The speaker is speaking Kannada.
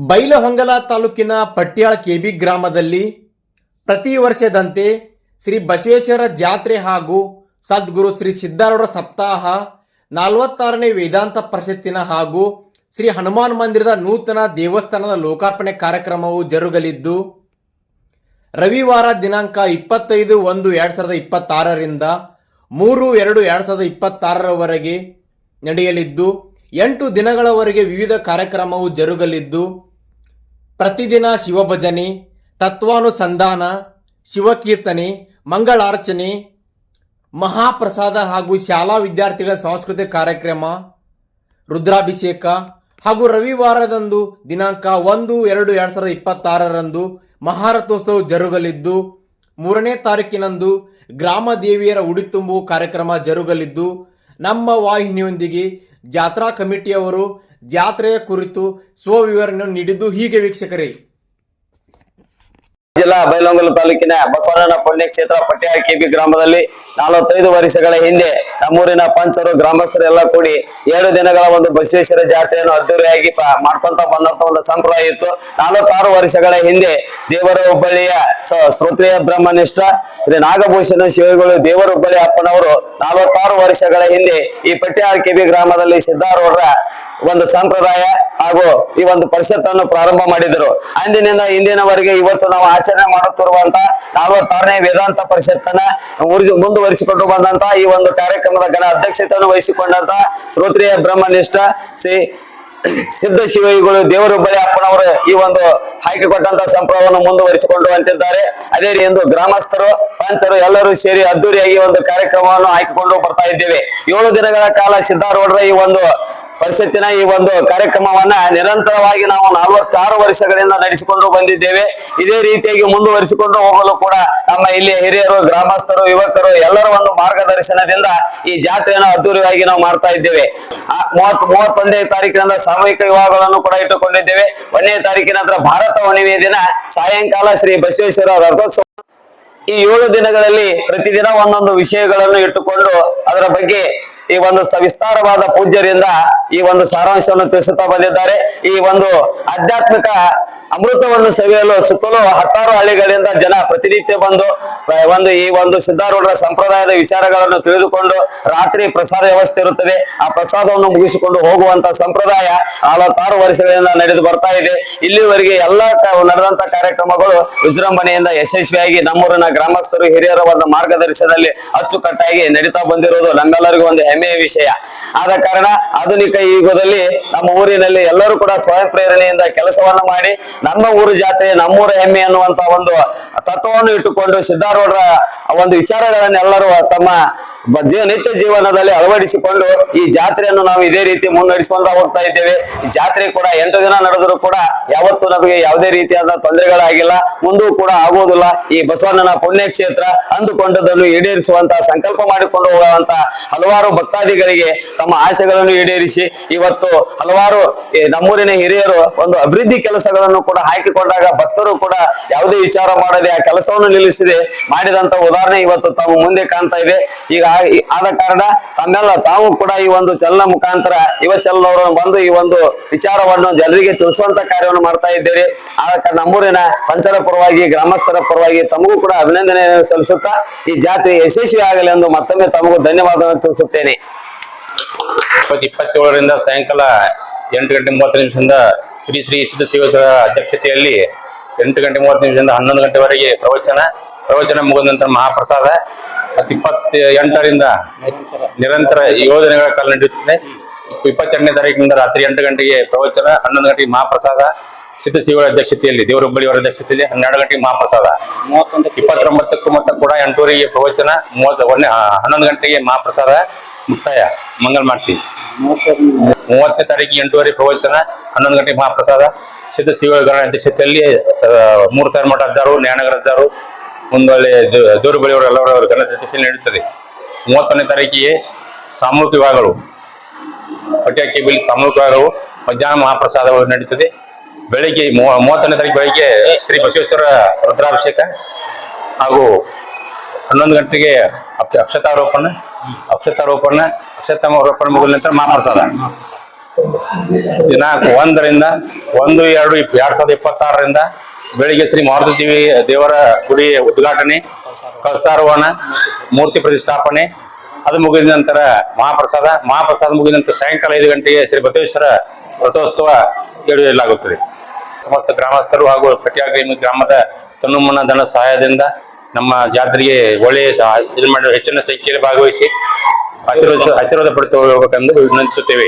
ಬೈಲಹೊಂಗಲ ತಾಲೂಕಿನ ಪಟ್ಯಾಳ ಕೆಬಿ ಗ್ರಾಮದಲ್ಲಿ ಪ್ರತಿ ವರ್ಷದಂತೆ ಶ್ರೀ ಬಸವೇಶ್ವರ ಜಾತ್ರೆ ಹಾಗೂ ಸದ್ಗುರು ಶ್ರೀ ಸಿದ್ಧಾರೂಢ ಸಪ್ತಾಹ 46ನೇ ವೇದಾಂತ ಪರಿಷತ್ತಿನ ಹಾಗೂ ಶ್ರೀ ಹನುಮಾನ್ ಮಂದಿರದ ನೂತನ ದೇವಸ್ಥಾನದ ಲೋಕಾರ್ಪಣೆ ಕಾರ್ಯಕ್ರಮವು ಜರುಗಲಿದ್ದು ರವಿವಾರ ದಿನಾಂಕ 25/1/2026ರಿಂದ 3/2/2026ರವರೆಗೆ ನಡೆಯಲಿದ್ದು 8 ದಿನಗಳವರೆಗೆ ವಿವಿಧ ಕಾರ್ಯಕ್ರಮವು ಜರುಗಲಿದ್ದು ಪ್ರತಿದಿನ ಶಿವಭಜನೆ, ತತ್ವಾನುಸಂಧಾನ, ಶಿವಕೀರ್ತನೆ, ಮಂಗಳಾರ್ಚನೆ, ಮಹಾಪ್ರಸಾದ ಹಾಗೂ ಶಾಲಾ ವಿದ್ಯಾರ್ಥಿಗಳ ಸಾಂಸ್ಕೃತಿಕ ಕಾರ್ಯಕ್ರಮ, ರುದ್ರಾಭಿಷೇಕ ಹಾಗೂ ರವಿವಾರದಂದು ದಿನಾಂಕ 1/2/2026ರಂದು ಮಹಾರಥೋತ್ಸವ ಜರುಗಲಿದ್ದು 3ನೇ ತಾರೀಕಿನಂದು ಗ್ರಾಮ ದೇವಿಯರ ಉಡಿ ತುಂಬುವ ಕಾರ್ಯಕ್ರಮ ಜರುಗಲಿದ್ದು ನಮ್ಮ ವಾಹಿನಿಯೊಂದಿಗೆ ಜಾತ್ರಾ ಕಮಿಟಿಯವರು ಜಾತ್ರೆಯ ಕುರಿತು ಸ್ವವಿವರಣೆ ನೀಡಿದ್ದು ಹೀಗೆ ವೀಕ್ಷಕರೇ. ಜಿಲ್ಲಾ ಬೈಲಹೊಂಗಲ ತಾಲೂಕಿನ ಬಸವಣ್ಣನ ಪುಣ್ಯಕ್ಷೇತ್ರ ಪಟ್ಯಾಳ ಕೆಬಿ ಗ್ರಾಮದಲ್ಲಿ 45 ವರ್ಷಗಳ ಹಿಂದೆ ನಮ್ಮೂರಿನ ಪಂಚರು ಗ್ರಾಮಸ್ಥರು ಎಲ್ಲ ಕೂಡಿ 7 ದಿನಗಳ ಒಂದು ಬಸವೇಶ್ವರ ಜಾತ್ರೆಯನ್ನು ಅದ್ದೂರಿಯಾಗಿ ಮಾಡ್ಕೊಂತ ಬಂದಂತ ಒಂದು ಸಂಪ್ರದಾಯ ಇತ್ತು. 46 ವರ್ಷಗಳ ಹಿಂದೆ ದೇವರ ಹುಬ್ಬಳ್ಳಿಯ ಶ್ರೋತ್ರಿಯ ಬ್ರಹ್ಮನಿಷ್ಠ ನಾಗಭೂಷಣ ಶಿವಗಳು ದೇವರ ಹುಬ್ಬಳ್ಳಿ ಅಪ್ಪನವರು 46 ವರ್ಷಗಳ ಹಿಂದೆ ಈ ಪಟ್ಯಾಳ ಕೆಬಿ ಗ್ರಾಮದಲ್ಲಿ ಸಿದ್ಧಾರೂಢರ ಒಂದು ಸಂಪ್ರದಾಯ ಹಾಗೂ ಈ ಒಂದು ಪರಿಷತ್ತನ್ನು ಪ್ರಾರಂಭ ಮಾಡಿದರು. ಅಂದಿನಿಂದ ಇಂದಿನವರೆಗೆ ಇವತ್ತು ನಾವು ಆಚರಣೆ ಮಾಡುತ್ತಿರುವಂತ 46ನೇ ವೇದಾಂತ ಪರಿಷತ್ತನ್ನ ಮುಂದುವರಿಸಿಕೊಂಡು ಬಂದಂತ ಈ ಒಂದು ಕಾರ್ಯಕ್ರಮದ ಘನ ಅಧ್ಯಕ್ಷತೆಯನ್ನು ವಹಿಸಿಕೊಂಡಂತ ಶ್ರೋತ್ರಿಯ ಬ್ರಹ್ಮನಿಷ್ಠ ಶ್ರೀ ಸಿದ್ಧ ಶಿವಗಳು ದೇವರ ಹುಬ್ಬಳ್ಳಿ ಅಪ್ಪನವರು ಈ ಒಂದು ಆಯ್ಕೆ ಕೊಟ್ಟಂತ ಸಂಪ್ರದಾಯವನ್ನು ಮುಂದುವರಿಸಿಕೊಂಡು ಹೊಂಟಿದ್ದಾರೆ. ಅದೇ ರೀತಿ ಗ್ರಾಮಸ್ಥರು ಪಂಚರು ಎಲ್ಲರೂ ಸೇರಿ ಅದ್ದೂರಿಯಾಗಿ ಒಂದು ಕಾರ್ಯಕ್ರಮವನ್ನು ಆಯ್ಕೆಕೊಂಡು ಬರ್ತಾ ಇದ್ದೇವೆ. 7 ದಿನಗಳ ಕಾಲ ಸಿದ್ಧಾರೂಢರ ಈ ಒಂದು ಪರಿಷತ್ತಿನ ಈ ಒಂದು ಕಾರ್ಯಕ್ರಮವನ್ನ ನಿರಂತರವಾಗಿ ನಾವು 46 ವರ್ಷಗಳಿಂದ ನಡೆಸಿಕೊಂಡು ಬಂದಿದ್ದೇವೆ. ಇದೇ ರೀತಿಯಾಗಿ ಮುಂದುವರಿಸಿಕೊಂಡು ಹೋಗಲು ಕೂಡ ನಮ್ಮ ಇಲ್ಲಿ ಹಿರಿಯರು, ಗ್ರಾಮಸ್ಥರು, ಯುವಕರು ಎಲ್ಲರ ಒಂದು ಮಾರ್ಗದರ್ಶನದಿಂದ ಈ ಜಾತ್ರೆಯನ್ನು ಅದ್ದೂರಿಯಾಗಿ ನಾವು ಮಾಡ್ತಾ ಇದ್ದೇವೆ. 31ನೇ ತಾರೀಕಿನಿಂದ ಸಾಮೂಹಿಕ ವಿವಾಹಗಳನ್ನು ಕೂಡ ಇಟ್ಟುಕೊಂಡಿದ್ದೇವೆ. 1ನೇ ತಾರೀಕಿನ ನಂತರ ಭಾರತ ಹುಣ್ಣಿಮೆಯ ದಿನ ಸಾಯಂಕಾಲ ಶ್ರೀ ಬಸವೇಶ್ವರ ರಥೋತ್ಸವ. ಈ 7 ದಿನಗಳಲ್ಲಿ ಪ್ರತಿದಿನ ಒಂದೊಂದು ವಿಷಯಗಳನ್ನು ಇಟ್ಟುಕೊಂಡು ಅದರ ಬಗ್ಗೆ ಈ ಒಂದು ಸವಿಸ್ತಾರವಾದ ಪೂಜ್ಯರಿಂದ ಈ ಒಂದು ಸಾರಾಂಶವನ್ನು ತಿಳಿಸುತ್ತಾ ಬಂದಿದ್ದಾರೆ. ಈ ಒಂದು ಆಧ್ಯಾತ್ಮಿಕ ಅಮೃತವನ್ನು ಸವಿಯಲು ಸುತ್ತಲೂ 16 ಹಳ್ಳಿಗಳಿಂದ ಜನ ಪ್ರತಿನಿತ್ಯ ಬಂದು ಈ ಒಂದು ಸಿದ್ಧಾರೂಢರ ಸಂಪ್ರದಾಯದ ವಿಚಾರಗಳನ್ನು ತಿಳಿದುಕೊಂಡು ರಾತ್ರಿ ಪ್ರಸಾದ ವ್ಯವಸ್ಥೆ ಇರುತ್ತದೆ. ಆ ಪ್ರಸಾದವನ್ನು ಮುಗಿಸಿಕೊಂಡು ಹೋಗುವಂತ ಸಂಪ್ರದಾಯ 46 ವರ್ಷಗಳಿಂದ ನಡೆದು ಬರ್ತಾ ಇದೆ. ಇಲ್ಲಿವರೆಗೆ ಎಲ್ಲ ನಡೆದಂತ ಕಾರ್ಯಕ್ರಮಗಳು ವಿಜೃಂಭಣೆಯಿಂದ ಯಶಸ್ವಿಯಾಗಿ ನಮ್ಮೂರಿನ ಗ್ರಾಮಸ್ಥರು ಹಿರಿಯರ ಒಂದು ಮಾರ್ಗದರ್ಶನದಲ್ಲಿ ಅಚ್ಚುಕಟ್ಟಾಗಿ ನಡೀತಾ ಬಂದಿರುವುದು ನಮ್ಮೆಲ್ಲರಿಗೂ ಒಂದು ಹೆಮ್ಮೆಯ ವಿಷಯ. ಆದ ಕಾರಣ ಆಧುನಿಕ ಯುಗದಲ್ಲಿ ನಮ್ಮ ಊರಿನಲ್ಲಿ ಎಲ್ಲರೂ ಕೂಡ ಸ್ವಯಂ ಪ್ರೇರಣೆಯಿಂದ ಕೆಲಸವನ್ನು ಮಾಡಿ ನಮ್ಮ ಊರು ಜಾತ್ರೆ ನಮ್ಮೂರ ಹೆಮ್ಮೆ ಅನ್ನುವಂತ ಒಂದು ತತ್ವವನ್ನು ಇಟ್ಟುಕೊಂಡು ಸಿದ್ಧಾರೂಢರ ಒಂದು ವಿಚಾರಗಳನ್ನೆಲ್ಲರೂ ತಮ್ಮ ನಿತ್ಯ ಜೀವನದಲ್ಲಿ ಅಳವಡಿಸಿಕೊಂಡು ಈ ಜಾತ್ರೆಯನ್ನು ನಾವು ಇದೇ ರೀತಿ ಮುನ್ನಡೆಸಿಕೊಂಡು ಹೋಗ್ತಾ ಇದ್ದೇವೆ. ಈ ಜಾತ್ರೆ ಕೂಡ 8 ದಿನ ನಡೆದರೂ ಕೂಡ ಯಾವತ್ತೂ ನಮಗೆ ಯಾವುದೇ ರೀತಿಯಾದ ತೊಂದರೆಗಳಾಗಿಲ್ಲ, ಮುಂದೂ ಕೂಡ ಆಗುವುದಿಲ್ಲ. ಈ ಬಸವಣ್ಣನ ಪುಣ್ಯಕ್ಷೇತ್ರ ಅಂದುಕೊಂಡದನ್ನು ಈಡೇರಿಸುವಂತಹ ಸಂಕಲ್ಪ ಮಾಡಿಕೊಂಡು ಹೋಗುವಂತ ಹಲವಾರು ಭಕ್ತಾದಿಗಳಿಗೆ ತಮ್ಮ ಆಸೆಗಳನ್ನು ಈಡೇರಿಸಿ ಇವತ್ತು ಹಲವಾರು ನಮ್ಮೂರಿನ ಹಿರಿಯರು ಒಂದು ಅಭಿವೃದ್ಧಿ ಕೆಲಸಗಳನ್ನು ಕೂಡ ಹಾಕಿಕೊಂಡಾಗ ಭಕ್ತರು ಕೂಡ ಯಾವುದೇ ವಿಚಾರ ಮಾಡದೆ ಆ ಕೆಲಸವನ್ನು ನಿಲ್ಲಿಸಿದೆ ಮಾಡಿದಂತ ಉದಾಹರಣೆ ಇವತ್ತು ತಮ್ಮ ಮುಂದೆ ಕಾಣ್ತಾ ಇದೆ. ಈಗ ಆದ ಕಾರಣ ತಮ್ಮೆಲ್ಲ ತಾವು ಕೂಡ ಈ ಒಂದು ಚಲನ ಮುಖಾಂತರ ಯುವ ಚಲನವರು ಬಂದು ಈ ಒಂದು ವಿಚಾರವನ್ನು ಜನರಿಗೆ ತಿಳಿಸುವಂತ ಕಾರ್ಯವನ್ನು ಮಾಡ್ತಾ ಇದ್ದೇವೆ. ಆದ ಕಾರಣ ನಮ್ಮೂರಿನ ಪಂಚರ ಪರವಾಗಿ, ಗ್ರಾಮಸ್ಥರ ಪರವಾಗಿ ತಮಗೂ ಕೂಡ ಅಭಿನಂದನೆಯನ್ನು ಸಲ್ಲಿಸುತ್ತಾ ಈ ಜಾತ್ರೆ ಯಶಸ್ವಿ ಆಗಲಿ ಎಂದು ಮತ್ತೊಮ್ಮೆ ತಮಗೂ ಧನ್ಯವಾದವನ್ನು ತಿಳಿಸುತ್ತೇನೆ. 27ರಿಂದ ಸಾಯಂಕಾಲ 8:30 ಶ್ರೀ ಶ್ರೀ ಸಿದ್ಧ ಶಿವೇಶ್ವರ ಅಧ್ಯಕ್ಷತೆಯಲ್ಲಿ 8:30 11 ಗಂಟೆವರೆಗೆ ಪ್ರವಚನ ಮುಗಿದ ನಂತರ ಮಹಾಪ್ರಸಾದ. 28ರಿಂದ ನಿರಂತರ 7 ದಿನಗಳ ಕಾಲ ನಡೆಯುತ್ತದೆ. 22ನೇ ತಾರೀಕಿನಿಂದ ರಾತ್ರಿ 8 ಗಂಟೆಗೆ ಪ್ರವಚನ, 11 ಗಂಟೆಗೆ ಮಹಾಪ್ರಸಾದ. ಸಿದ್ಧ ಶಿವಗಳ ಅಧ್ಯಕ್ಷತೆಯಲ್ಲಿ ದೇವರ ಹುಬ್ಬಳ್ಳಿಯವರ ಅಧ್ಯಕ್ಷತೆಯಲ್ಲಿ 12 ಗಂಟೆಗೆ ಮಹಾಪ್ರಸಾದ. 29ಕ್ಕೂ ಮತ್ತೆ ಕೂಡ 8:30ಗೆ ಪ್ರವಚನ, 11 ಗಂಟೆಗೆ ಮಹಾಪ್ರಸಾದ ಮುಕ್ತಾಯ ಮಂಗಲ್ ಮಾಡ್ತೀವಿ. 30ನೇ ತಾರೀಕಿಗೆ 8:30 ಪ್ರವಚನ, 11 ಗಂಟೆಗೆ ಮಹಾಪ್ರಸಾದ. ಸಿದ್ಧ ಶಿವಗಳ ಅಧ್ಯಕ್ಷತೆಯಲ್ಲಿ 3,000 ಮಠ ಅಜ್ಜಾರು, ನ್ಯಾಯನಗರ ಅಜ್ಜಾರು, ಮುಂದೊಳ್ಳೆ ದೇವರ ಬಳಿಯವರು ಎಲ್ಲರ ಗಣತಿಯಲ್ಲಿ ನಡೆಯುತ್ತದೆ. 31ನೇ ತಾರೀಕಿಗೆ ಸಾಮೂಹಿಕ ವಿವಾಹಗಳು, ಪಟ್ಯಾಳ ಕೆಬಿಯಲ್ಲಿ ಸಾಮೂಹಿಕ ವಿವಾಹಗಳು, ಮಧ್ಯಾಹ್ನ ಮಹಾಪ್ರಸಾದಗಳು ನಡೀತದೆ. ಬೆಳಿಗ್ಗೆ 30ನೇ ತಾರೀಕು ಬೆಳಿಗ್ಗೆ ಶ್ರೀ ಬಸವೇಶ್ವರ ರುದ್ರಾಭಿಷೇಕ ಹಾಗೂ 11 ಗಂಟೆಗೆ ಅಕ್ಷತಾರೋಪಣ ಮುಗಿದ ನಂತರ ಮಹಾಪ್ರಸಾದ. ದಿನಾಂಕ 1ರಿಂದ 1/2/2026 ಬೆಳಿಗ್ಗೆ ಶ್ರೀ ಮಾರುತಿ ದೇವರ ಗುಡಿ ಉದ್ಘಾಟನೆ, ಕಳಸಾರೋಹಣ, ಮೂರ್ತಿ ಪ್ರತಿಷ್ಠಾಪನೆ, ಅದು ಮುಗಿದ ನಂತರ ಮಹಾಪ್ರಸಾದ ಮುಗಿದ ನಂತರ ಸಾಯಂಕಾಲ 5 ಗಂಟೆಗೆ ಶ್ರೀ ಬಸವೇಶ್ವರ ರಥೋತ್ಸವ ಏಳಲಾಗುತ್ತದೆ. ಸಮಸ್ತ ಗ್ರಾಮಸ್ಥರು ಹಾಗೂ ಕಟ್ಯಾಗ್ರಿ ಗ್ರಾಮದ ತನುಮನ ಧನ ಸಹಾಯದಿಂದ ನಮ್ಮ ಜಾತ್ರೆಗೆ ಒಳ್ಳೆಯ ಹೆಚ್ಚಿನ ಸಂಖ್ಯೆಯಲ್ಲಿ ಭಾಗವಹಿಸಿ ಆಶೀರ್ವಾದ ಪಡೆದು ಹೋಗಬೇಕೆಂದು ವಿನಂತಿಸುತ್ತೇವೆ.